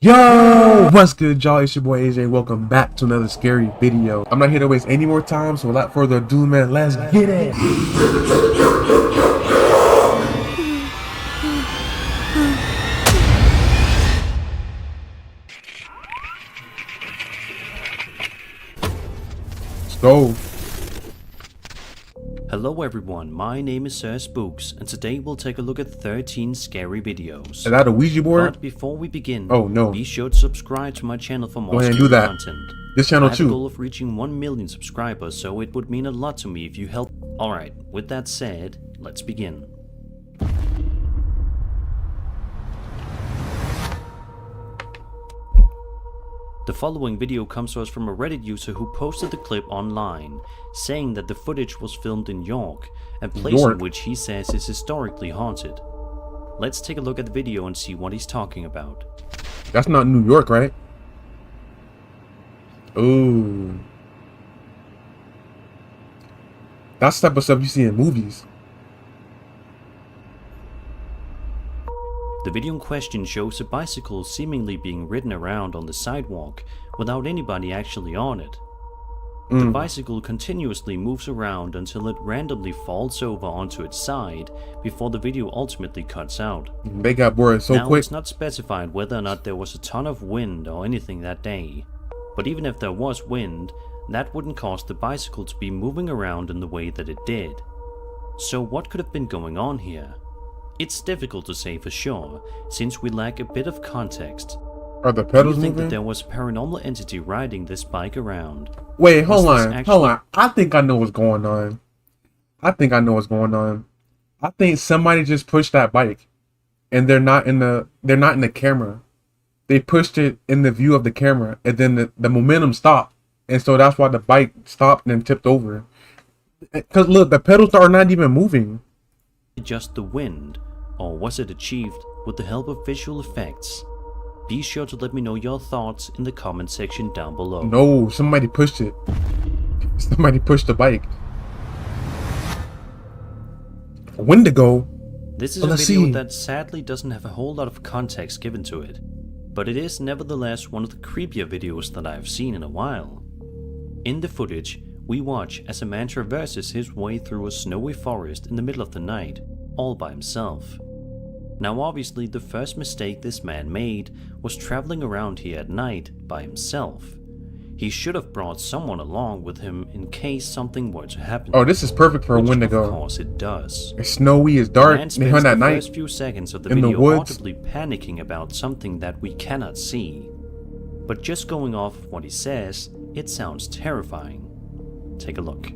Yo, what's good, y'all? It's your boy AJ. Welcome back to another scary video. I'm not here to waste any more time, so without further ado, man, let's get it. Let's go. Hello everyone, my name is Sir Spooks, and today we'll take a look at 13 scary videos. Is that a Ouija board? But before we begin, Oh no. be sure to subscribe to my channel for more Go ahead and scary do that. content. This channel I have a too. goal of reaching 1 million subscribers, so it would mean a lot to me if you help. Alright, with that said, let's begin. The following video comes to us from a Reddit user who posted the clip online, saying that the footage was filmed in York, a place in which he says is historically haunted. Let's take a look at the video and see what he's talking about. That's not New York, right? Ooh. That's the type of stuff you see in movies. The video in question shows a bicycle seemingly being ridden around on the sidewalk without anybody actually on it. The bicycle continuously moves around until it randomly falls over onto its side before the video ultimately cuts out. They got bored so quick. It's not specified whether or not there was a ton of wind or anything that day, but even if there was wind, that wouldn't cause the bicycle to be moving around in the way that it did. So what could have been going on here? It's difficult to say for sure, since we lack a bit of context. Are the Do pedals you think moving? that there was a paranormal entity riding this bike around? Wait, hold Was this on. actually- I think I know what's going on. I think somebody just pushed that bike, and they're not in the camera. They pushed it in the view of the camera, and then the momentum stopped, and so that's why the bike stopped and then tipped over. Because look, the pedals are not even moving. Just the wind, or was it achieved with the help of visual effects? Be sure to let me know your thoughts in the comment section down below. No, somebody pushed it. Somebody pushed the bike. Wendigo. This is Well, a let's video see. that sadly doesn't have a whole lot of context given to it, but it is nevertheless one of the creepier videos that I have seen in a while. In the footage, we watch as a man traverses his way through a snowy forest in the middle of the night, all by himself. Now obviously the first mistake this man made was traveling around here at night by himself. He should have brought someone along with him in case something were to happen. Oh, this is perfect for a Which Wendigo. of course it does. It's snowy, it's The dark, man they spends hunt the at night. first few seconds of the in the video woods. audibly panicking about something that we cannot see. But just going off of what he says, it sounds terrifying. Take a look.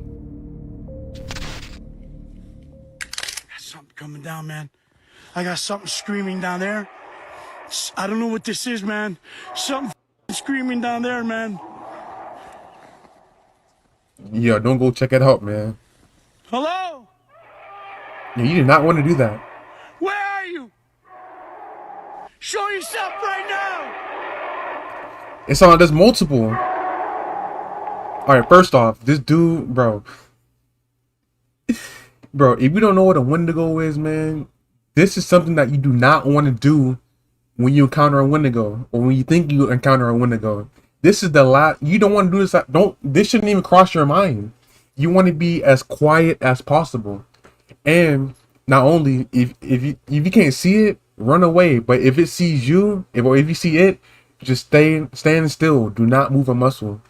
Got something coming down, man. I got something screaming down there. I don't know what this is, man. Something screaming down there, man. Yeah, don't go check it out, man. Hello? Yeah, you did not want to do that. Where are you? Show yourself right now. It's on. There's multiple. All right, first off, this dude, bro, if you don't know what a Wendigo is, man, this is something that you do not want to do when you encounter a Wendigo, or when you think you encounter a Wendigo. This is the last. You don't want to do this. This shouldn't even cross your mind. You want to be as quiet as possible, and not only if you can't see it, run away. But if it sees you, if you see it, just stand still. Do not move a muscle.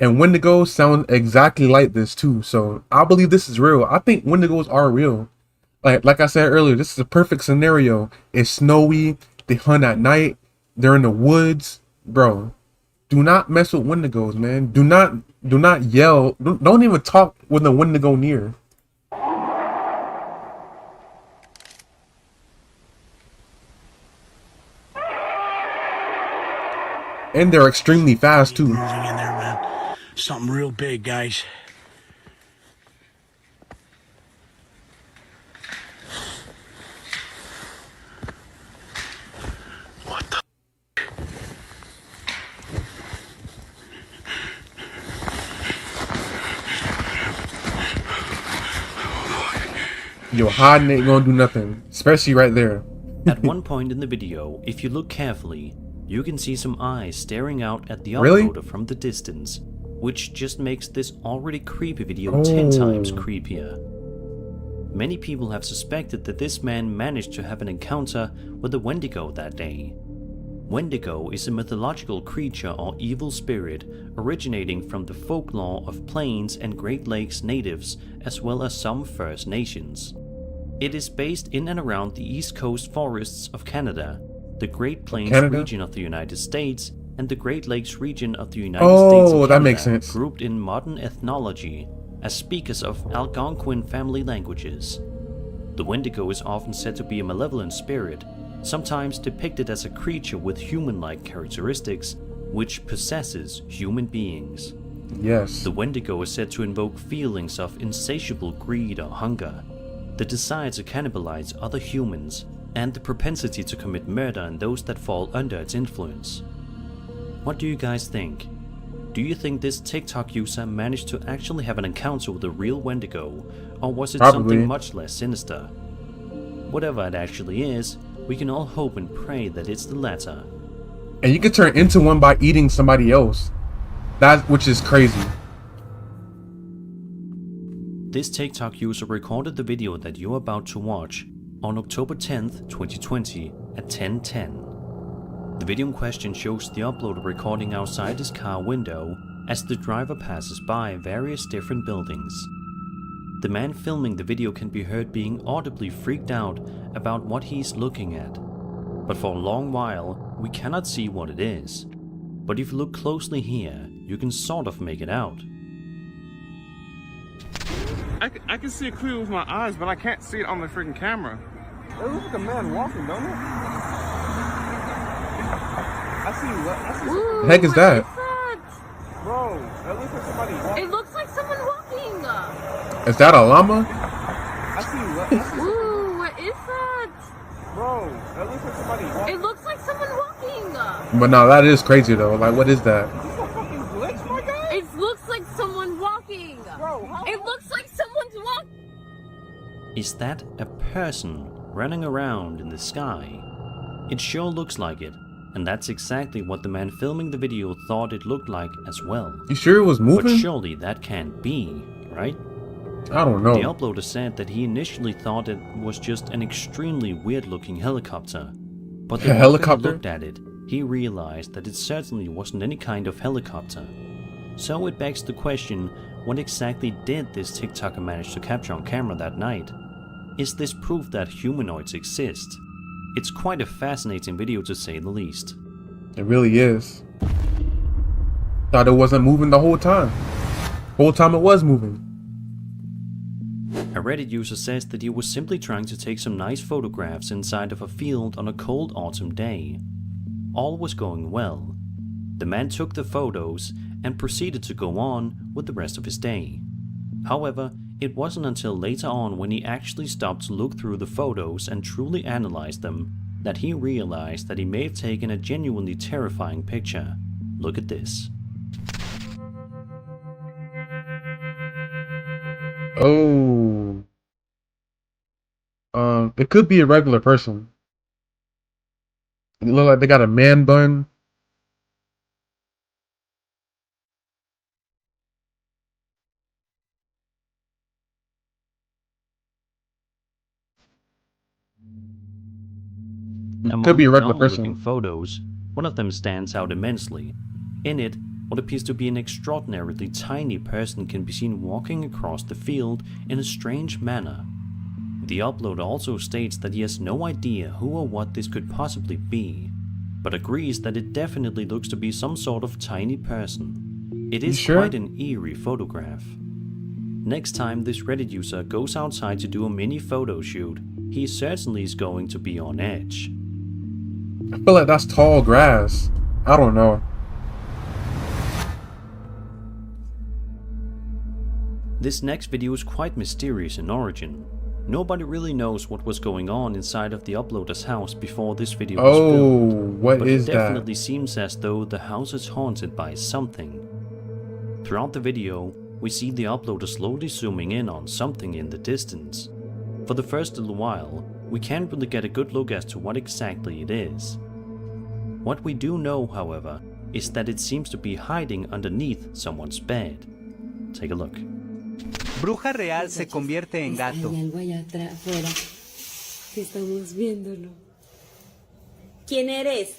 And Wendigos sound exactly like this too. So I believe this is real. I think Wendigos are real. Like I said earlier, this is a perfect scenario. It's snowy. They hunt at night. They're in the woods, bro. Do not mess with Wendigos, man. Do not yell. Don't even talk with a Wendigo near. And they're extremely fast too. Moving in there, man. Something real big, guys. What the? Yo, hiding ain't gonna do nothing, especially right there. At one point in the video, if you look carefully, You can see some eyes staring out at the Really? uploader from the distance, which just makes this already creepy video 10 times creepier. Many people have suspected that this man managed to have an encounter with the Wendigo that day. Wendigo is a mythological creature or evil spirit originating from the folklore of Plains and Great Lakes natives as well as some First Nations. It is based in and around the East Coast forests of Canada, the Great Plains region of the United States, and the Great Lakes region of the United States and Canada, that makes sense. grouped in modern ethnology as speakers of Algonquin family languages. The Wendigo is often said to be a malevolent spirit, sometimes depicted as a creature with human-like characteristics, which possesses human beings. Yes. The Wendigo is said to invoke feelings of insatiable greed or hunger, the desire to cannibalize other humans, and the propensity to commit murder in those that fall under its influence. What do you guys think? Do you think this TikTok user managed to actually have an encounter with a real Wendigo, or was it something much less sinister? Whatever it actually is, we can all hope and pray that it's the latter. And you can turn into one by eating somebody else. Which is crazy. This TikTok user recorded the video that you're about to watch on October 10th, 2020 at 10:10. The video in question shows the uploader recording outside his car window as the driver passes by various different buildings. The man filming the video can be heard being audibly freaked out about what he's looking at, but for a long while we cannot see what it is. But if you look closely here, you can sort of make it out. I can see it clear with my eyes, but I can't see it on the freaking camera. It looks like a man walking, don't it? I see what? The heck is that? Bro, that looks like somebody walking. It looks like someone walking. Is that a llama? I see what? Ooh, what is that? Bro, that looks like somebody walking. It looks like someone walking. But no, that is crazy though. Like, what is that? Is this a fucking glitch, my guy? It looks like someone walking. Bro, how? It looks like someone's walking. Is that a person running around in the sky? It sure looks like it, and that's exactly what the man filming the video thought it looked like as well. You sure it was moving? But surely that can't be, right? I don't know. The uploader said that he initially thought it was just an extremely weird-looking helicopter, but the more he looked at it, he realized that it certainly wasn't any kind of helicopter. So it begs the question, what exactly did this TikToker manage to capture on camera that night? Is this proof that humanoids exist? It's quite a fascinating video to say the least. It really is. Thought it wasn't moving the whole time. Whole time it was moving. A Reddit user says that he was simply trying to take some nice photographs inside of a field on a cold autumn day. All was going well. The man took the photos and proceeded to go on with the rest of his day. However, it wasn't until later on when he actually stopped to look through the photos and truly analyze them that he realized that he may have taken a genuinely terrifying picture. Look at this. Oh. It could be a regular person. It look like they got a man bun. Could be a regular person. Photos, one of them stands out immensely. In it, what appears to be an extraordinarily tiny person can be seen walking across the field in a strange manner. The uploader also states that he has no idea who or what this could possibly be, but agrees that it definitely looks to be some sort of tiny person. It is quite an eerie photograph. Next time this Reddit user goes outside to do a mini photo shoot, he certainly is going to be on edge. I feel like that's tall grass. I don't know. This next video is quite mysterious in origin. Nobody really knows what was going on inside of the uploader's house before this video was filmed. What is that? But it definitely seems as though the house is haunted by something. Throughout the video, we see the uploader slowly zooming in on something in the distance. For the first little while, we can't really get a good look as to what exactly it is. What we do know, however, is that it seems to be hiding underneath someone's bed. Take a look. Bruja real se convierte en gato. Hay algo allá afuera que estamos viéndolo. ¿Quién eres?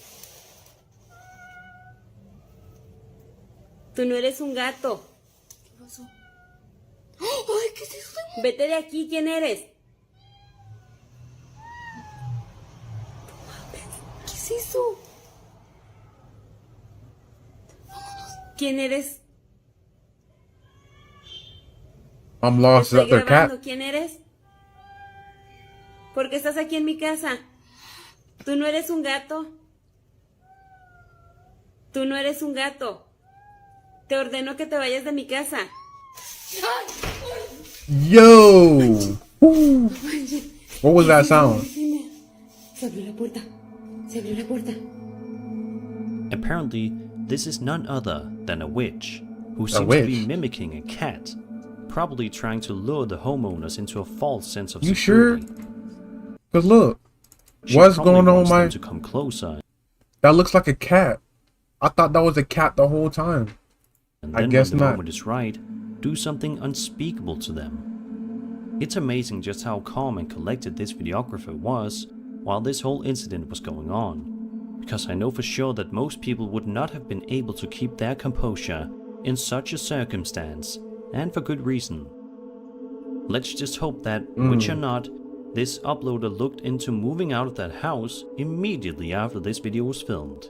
Tú no eres un gato. ¿Qué pasó? ¡Ay, qué es eso! Vete de aquí, ¿quién eres? ¿Qué es eso? ¿Quién eres? I'm lost. Is Estoy that their grabando. cat? ¿Quién eres? ¿Por qué estás aquí en mi casa? ¿Tú no eres un gato? Tú no eres un gato. Te ordeno que te vayas de mi casa. Yo! Woo. What was that sound? Se abrió la puerta. Se abrió la puerta. Apparently, this is none other than a witch, who seems to be witch? mimicking a cat, probably trying to lure the homeowners into a false sense of You security. sure? Cause look, She what's probably going on, wants them my? to come closer, That looks like a cat. I thought that was a cat the whole time. and I then guess when the not. moment is right, do something unspeakable to them. It's amazing just how calm and collected this videographer was while this whole incident was going on, because I know for sure that most people would not have been able to keep their composure in such a circumstance, and for good reason. Let's just hope that, which or not, this uploader looked into moving out of that house immediately after this video was filmed.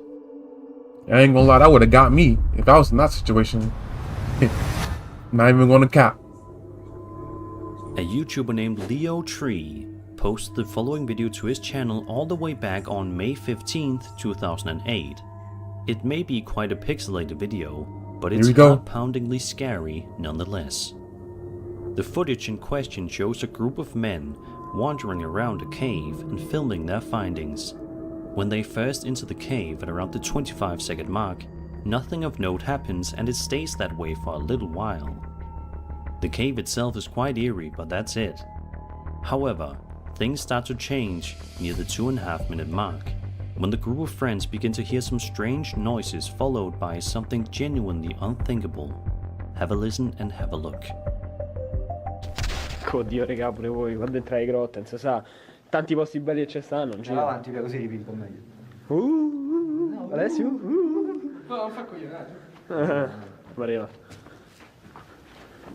I ain't gonna lie, that would have got me if I was in that situation. Not even gonna cap. A YouTuber named Leo Tree posted the following video to his channel all the way back on May 15th, 2008. It may be quite a pixelated video, but it's Here we go. heart-poundingly scary nonetheless. The footage in question shows a group of men wandering around a cave and filming their findings. When they first enter the cave at around the 25-second mark, nothing of note happens and it stays that way for a little while. The cave itself is quite eerie, but that's it. However, things start to change near the 2.5-minute mark, when the group of friends begin to hear some strange noises followed by something genuinely unthinkable. Have a listen and have a look. Oddio, raga, pure voi, quando entrai in grotta, non si sa, tanti posti belli che ci stanno, non Vai avanti, via, così ripinto meglio. Alessio? No, non fa coglione. Pareva.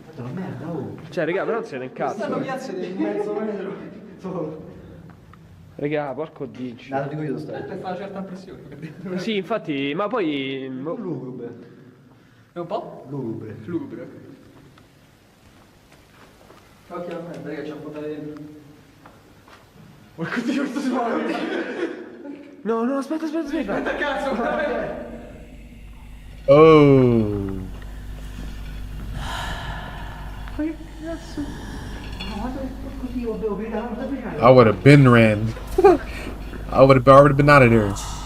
Madonna merda, oh. Cioè, raga, però non siete in cazzo. Stanno piazzate in mezzo metro. Solo. Raga, porco dici. No, lo dico io lo stai. Per fare una certa impressione. Sì, infatti, ma poi... Lugubre. È un po'? Lugubre. Lugubre, ok. Occhio a me, raga, ci ha buttato dentro. Porco Dio, questo si muove. No, no, aspetta. Aspetta, cazzo, Oh. I would have been ran. I would have already been out of there. Aspetta.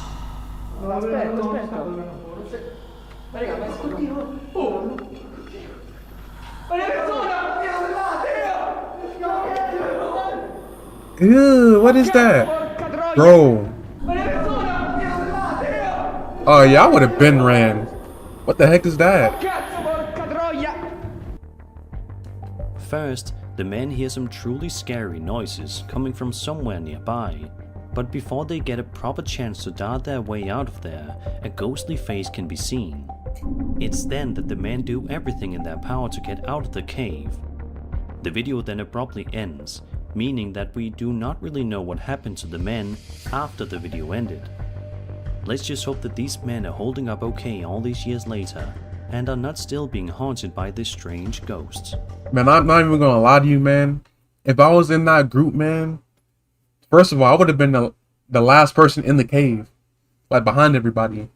Raga, ma è continua. Oh. Ma le persone! Ew, what is that? Bro. Oh yeah, I would have been ran. What the heck is that? First, the men hear some truly scary noises coming from somewhere nearby, but before they get a proper chance to dart their way out of there, a ghostly face can be seen. It's then that the men do everything in their power to get out of the cave. The video then abruptly ends, meaning that we do not really know what happened to the men after the video ended. Let's just hope that these men are holding up okay all these years later, and are not still being haunted by this strange ghost. Man, I'm not even gonna lie to you, man. If I was in that group, man, first of all, I would have been the last person in the cave, like behind everybody.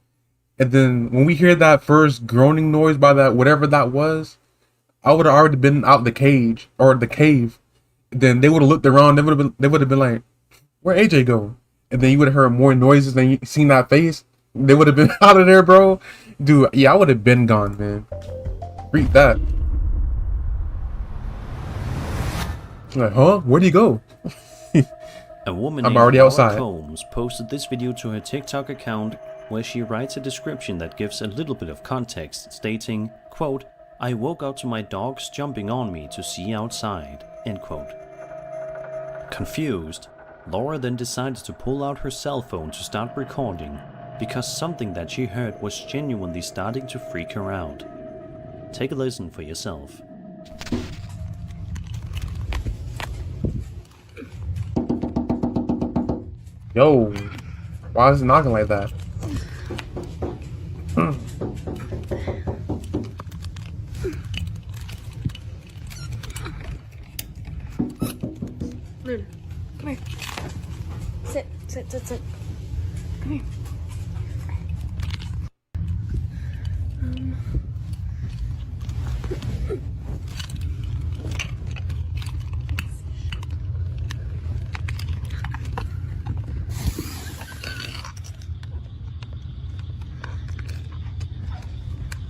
And then when we hear that first groaning noise by that whatever that was, I would have already been out the cage or the cave. Then they would have looked around. They would have been like, "Where AJ go?" And then you would have heard more noises than you seen that face. They would have been out of there, bro. Dude, yeah, I would have been gone, man. Read that. Like, huh? Where'd he go? A woman I'm named already Laura outside. Combs posted this video to her TikTok account where she writes a description that gives a little bit of context, stating, quote, "I woke up to my dogs jumping on me to see outside," end quote. Confused, Laura then decided to pull out her cell phone to start recording because something that she heard was genuinely starting to freak her out. Take a listen for yourself. Yo, why is it knocking like that? Luna, come here. Sit. Come here.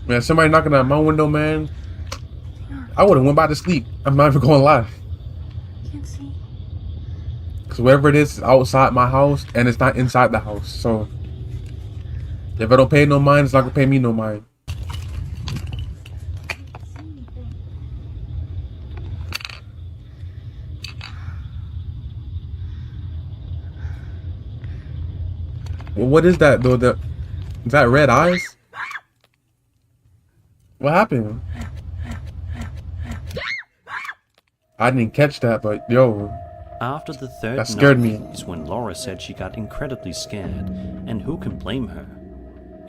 Man, somebody knocking at my window, man. I would have went back to sleep. I'm not even going to lie. Can't see. Because wherever it is outside my house, and it's not inside the house. So, if I don't pay no mind, it's not going to pay me no mind. Well, what is that, though? Is that red eyes? What happened? I didn't catch that, but yo. After the third That scared knock me. is when Laura said she got incredibly scared, and who can blame her?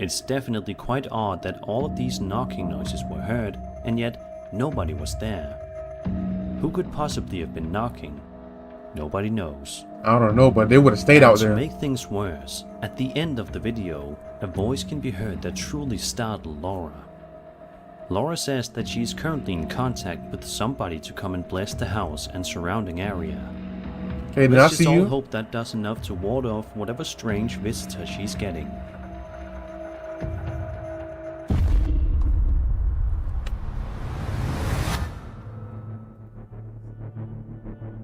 It's definitely quite odd that all of these knocking noises were heard, and yet nobody was there. Who could possibly have been knocking? Nobody knows. I don't know, but they would have stayed out To there. make things worse, at the end of the video, a voice can be heard that truly startled Laura. Laura says that she is currently in contact with somebody to come and bless the house and surrounding area. Hey, did I Let's see just all you? hope that does enough to ward off whatever strange visitor she's getting.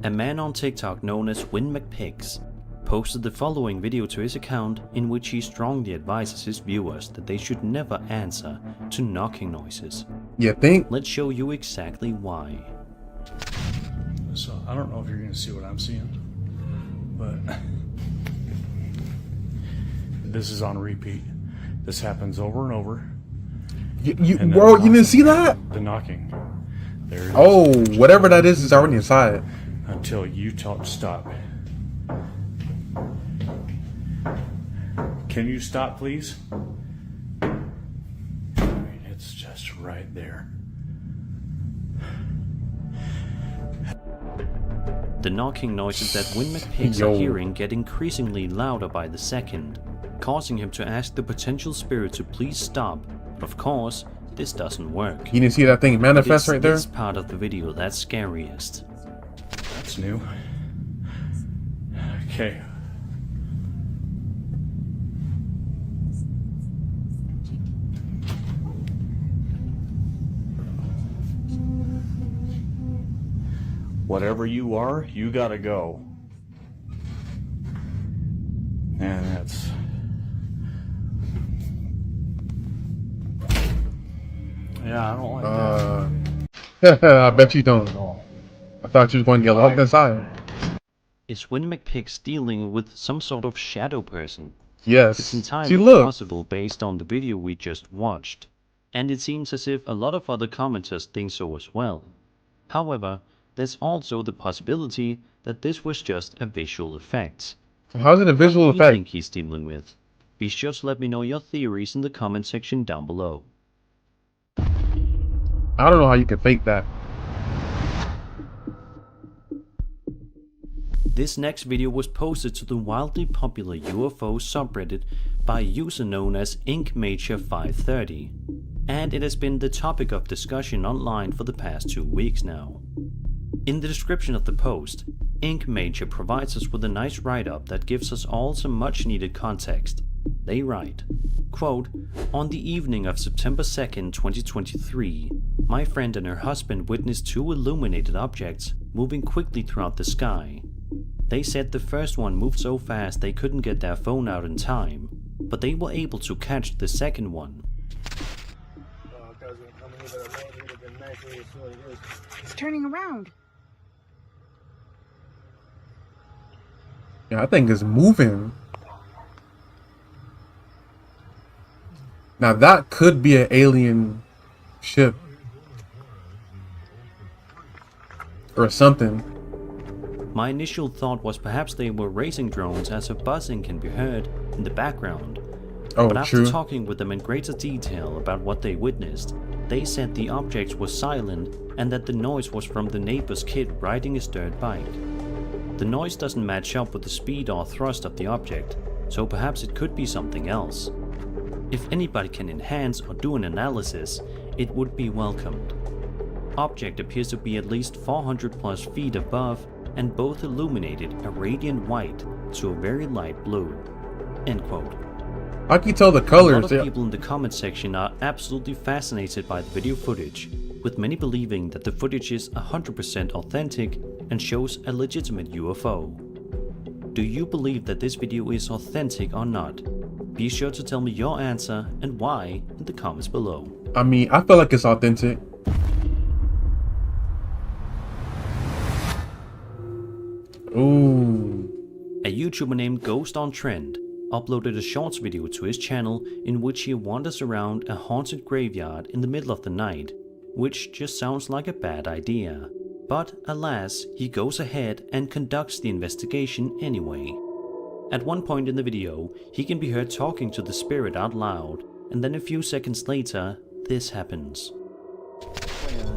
A man on TikTok known as Win McPigs posted the following video to his account in which he strongly advises his viewers that they should never answer to knocking noises. You think? Let's show you exactly why. So I don't know if you're going to see what I'm seeing, but this is on repeat. This happens over and over. And Bro, then you didn't see that? The knocking. There it is. Oh, whatever that is already inside. Until you tell it to stop. Can you stop, please? I mean, it's just right there. The knocking noises that Win McPigs are hearing get increasingly louder by the second, causing him to ask the potential spirit to please stop, but of course, this doesn't work. You didn't see that thing manifest It's right there? this part of the video that's scariest. That's new. Okay. Whatever you are, you gotta go. And that's... Yeah, I don't like that. I bet you don't. I thought you was going to get locked inside. Is Win McPigs dealing with some sort of shadow person? Yes. It's entirely See, look. possible based on the video we just watched, and it seems as if a lot of other commenters think so as well. However, there's also the possibility that this was just a visual effect. How's it a visual What do you effect? think he's dealing with? Be sure to let me know your theories in the comment section down below. I don't know how you can fake that. This next video was posted to the wildly popular UFO subreddit by a user known as InkMajor530, and it has been the topic of discussion online for the past 2 weeks now. In the description of the post, InkMajor provides us with a nice write-up that gives us all some much needed context. They write, quote, "On the evening of September 2nd, 2023, my friend and her husband witnessed 2 illuminated objects moving quickly throughout the sky. They said the first one moved so fast they couldn't get their phone out in time, but they were able to catch the second one. It's turning around. Yeah, I think it's moving. Now that could be an alien ship or something. My initial thought was perhaps they were racing drones, as a buzzing can be heard in the background. Oh, But after true. talking with them in greater detail about what they witnessed, they said the objects were silent and that the noise was from the neighbor's kid riding his dirt bike. The noise doesn't match up with the speed or thrust of the object, so perhaps it could be something else. If anybody can enhance or do an analysis, it would be welcomed. Object appears to be at least 400 plus feet above, and both illuminated a radiant white to a very light blue. End quote. I can tell the A colors. lot of people in the comment section are absolutely fascinated by the video footage, with many believing that the footage is 100% authentic and shows a legitimate UFO. Do you believe that this video is authentic or not? Be sure to tell me your answer and why in the comments below. I mean, I feel like it's authentic. Ooh. A YouTuber named Ghost on Trend uploaded a shorts video to his channel in which he wanders around a haunted graveyard in the middle of the night, which just sounds like a bad idea. But alas, he goes ahead and conducts the investigation anyway. At one point in the video, he can be heard talking to the spirit out loud, and then a few seconds later, this happens.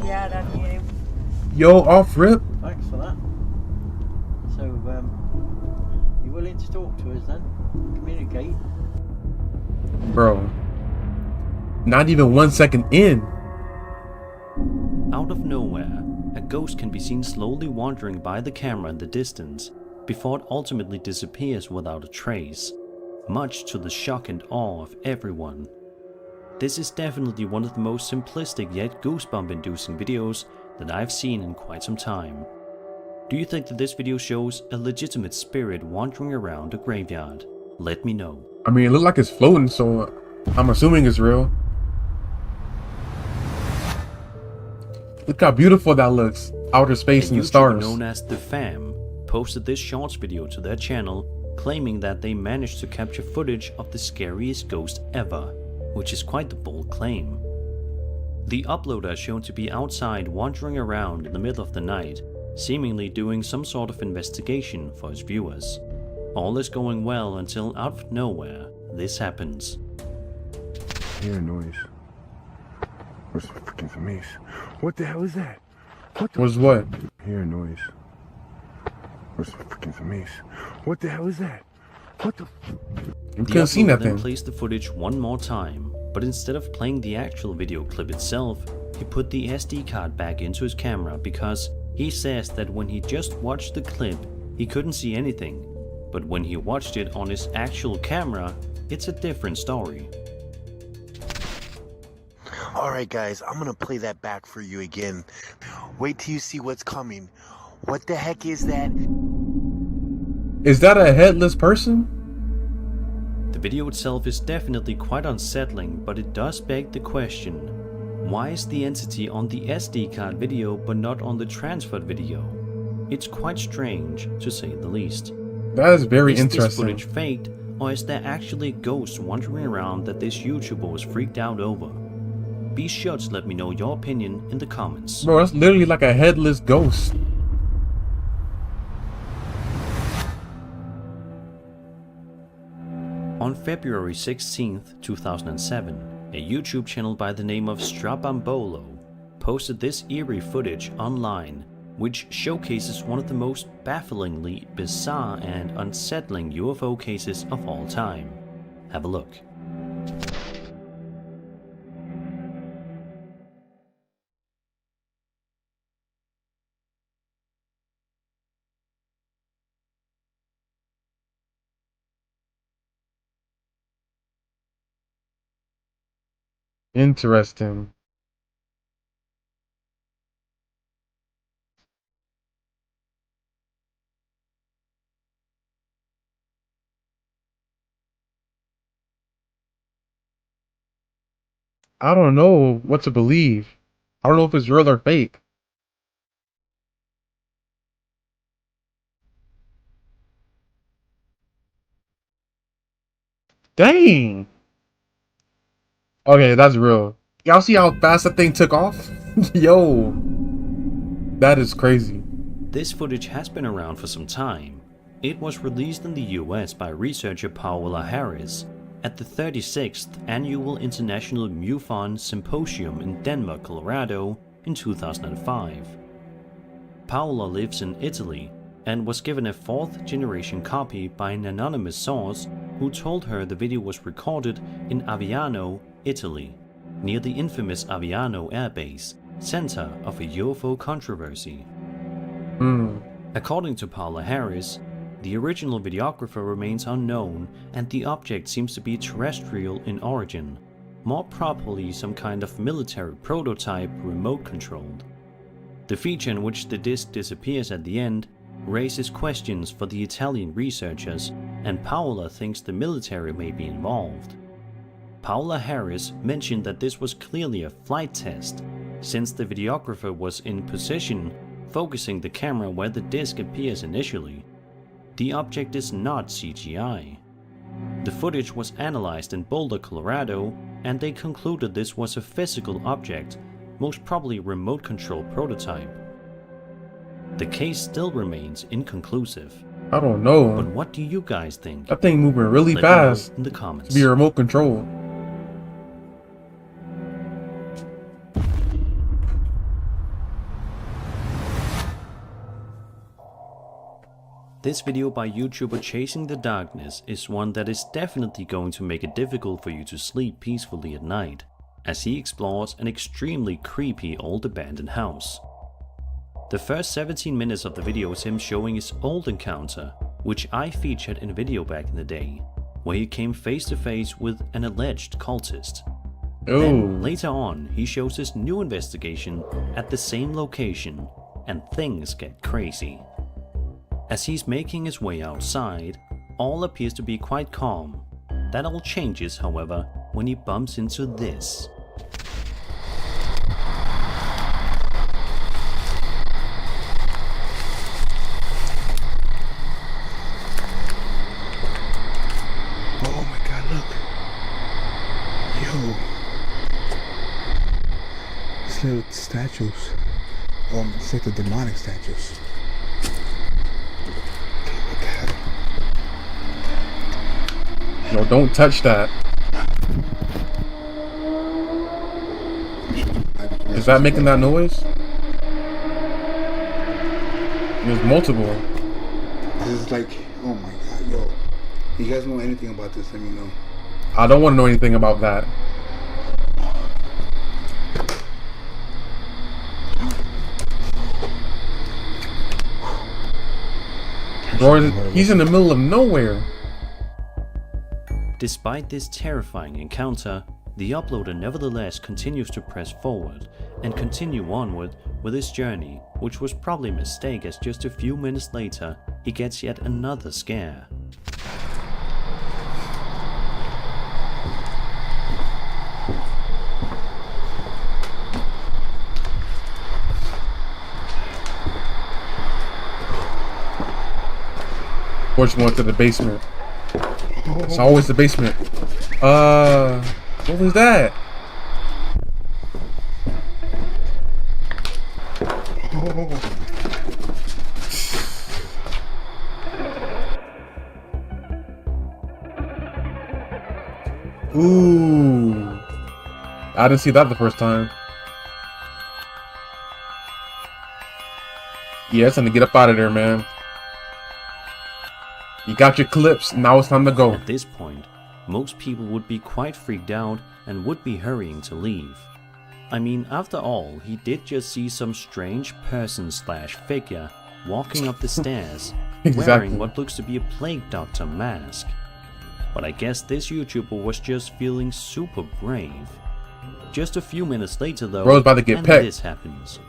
Yeah, that's you. Yo, off rip. Thanks for that. So, you willing to talk to us then? Communicate? Bro. Not even 1 second in. Out of nowhere, a ghost can be seen slowly wandering by the camera in the distance, before it ultimately disappears without a trace, much to the shock and awe of everyone. This is definitely one of the most simplistic yet goosebump-inducing videos that I've seen in quite some time. Do you think that this video shows a legitimate spirit wandering around a graveyard? Let me know. I mean, it looks like it's floating, so I'm assuming it's real. Look how beautiful that looks. Outer space and the YouTuber stars. known as The Fam posted this shorts video to their channel, claiming that they managed to capture footage of the scariest ghost ever, which is quite the bold claim. The uploader is shown to be outside wandering around in the middle of the night, seemingly doing some sort of investigation for his viewers. All is going well until out of nowhere, this happens. Hear a noise. Where's the freaking zombies? What the hell is that? What the Was what? Hear a noise. Where's the freaking zombies? What the hell is that? What the You The couldn't see uploader nothing. then plays the footage one more time, but instead of playing the actual video clip itself, he put the SD card back into his camera because he says that when he just watched the clip, he couldn't see anything, but when he watched it on his actual camera, it's a different story. Alright guys, I'm gonna play that back for you again. Wait till you see what's coming. What the heck is that? Is that a headless person? The video itself is definitely quite unsettling, but it does beg the question, why is the entity on the SD card video but not on the transferred video? It's quite strange, to say the least. That is very Is this interesting. footage faked, or is there actually a ghost wandering around that this YouTuber was freaked out over? Be sure to let me know your opinion in the comments. Bro, that's literally like a headless ghost. On February 16th, 2007, a YouTube channel by the name of Strabambolo posted this eerie footage online, which showcases one of the most bafflingly bizarre and unsettling UFO cases of all time. Have a look. Interesting. I don't know what to believe. I don't know if it's real or fake. Dang. Okay, that's real. Y'all see how fast that thing took off? Yo, that is crazy. This footage has been around for some time. It was released in the US by researcher Paola Harris at the 36th Annual International MUFON Symposium in Denver, Colorado in 2005. Paola lives in Italy and was given a 4th-generation copy by an anonymous source who told her the video was recorded in Aviano, Italy, near the infamous Aviano Air Base, center of a UFO controversy. According to Paola Harris, the original videographer remains unknown and the object seems to be terrestrial in origin, more properly some kind of military prototype remote-controlled. The feature in which the disc disappears at the end raises questions for the Italian researchers, and Paola thinks the military may be involved. Paola Harris mentioned that this was clearly a flight test, since the videographer was in position, focusing the camera where the disc appears initially. The object is not CGI. The footage was analyzed in Boulder, Colorado, and they concluded this was a physical object, most probably a remote-controlled prototype. The case still remains inconclusive. I don't know. But what do you guys think? That thing moving really Let me know fast. in the comments. To be remote control. This video by YouTuber Chasing the Darkness is one that is definitely going to make it difficult for you to sleep peacefully at night, as he explores an extremely creepy old abandoned house. The first 17 minutes of the video is him showing his old encounter, which I featured in a video back in the day, where he came face to face with an alleged cultist. Then later on, he shows his new investigation at the same location, and things get crazy. As he's making his way outside, all appears to be quite calm. That all changes, however, when he bumps into this. Oh my god, look. Yo. These little statues. It's like the demonic statues. No, don't touch that. Is that making that noise? There's multiple. This is like, oh my god, yo. You guys know anything about this, let me know. I don't want to know anything about that. Bro, he's in the middle of nowhere. Despite this terrifying encounter, the uploader nevertheless continues to press forward and continue onward with his journey, which was probably a mistake, as just a few minutes later he gets yet another scare. We're going to the basement. It's always the basement. What was that? Ooh. I didn't see that the first time. Yeah, it's time to get up out of there, man. You got your clips, now it's time to go. At this point, most people would be quite freaked out and would be hurrying to leave. I mean, after all, he did just see some strange person/figure walking up the stairs, wearing what looks to be a plague doctor mask. But I guess this YouTuber was just feeling super brave. Just a few minutes later though, Bro's about to get and pecked. this happens.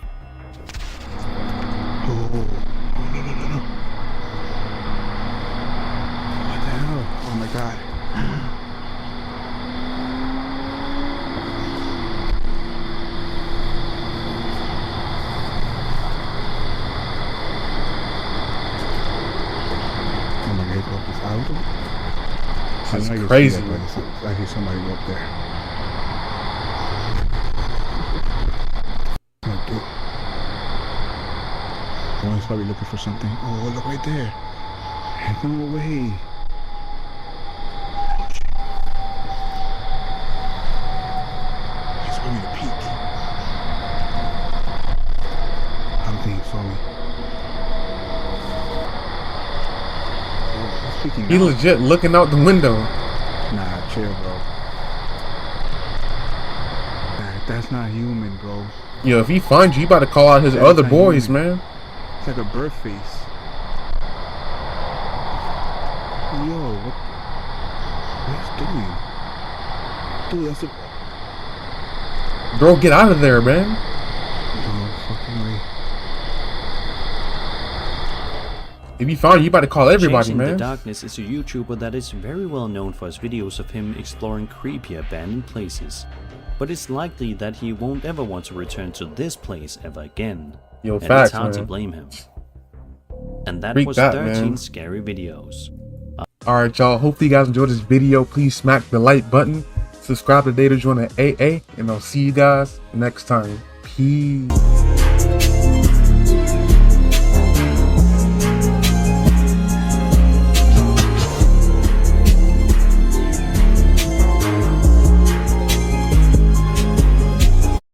Oh my god. is I can see crazy. that, but I hear somebody go up there. What do? Oh, he's probably looking for something. Oh, look right there. No way. He's wanting to peek. I don't think he saw me. Oh, he's peeking He now. legit looking out the window. Nah, chill, bro. Nah, that's not human, bro. Yo, if he finds you, you about to call out his That's other not boys, human. man. It's like a bird face. Yo, what he's doing? Dude, that's a... Bro, get out of there, man. No fucking way. If he found you, you about to call everybody, Chasing man. the Darkness is a YouTuber that is very well known for his videos of him exploring creepy abandoned places. But it's likely that he won't ever want to return to this place ever again. Yo, and facts, it's hard to man. blame him. And that Freak was that, 13 man. scary videos. Alright, y'all. Hopefully you guys enjoyed this video. Please smack the like button. Subscribe to Data Join at AA. And I'll see you guys next time. Peace.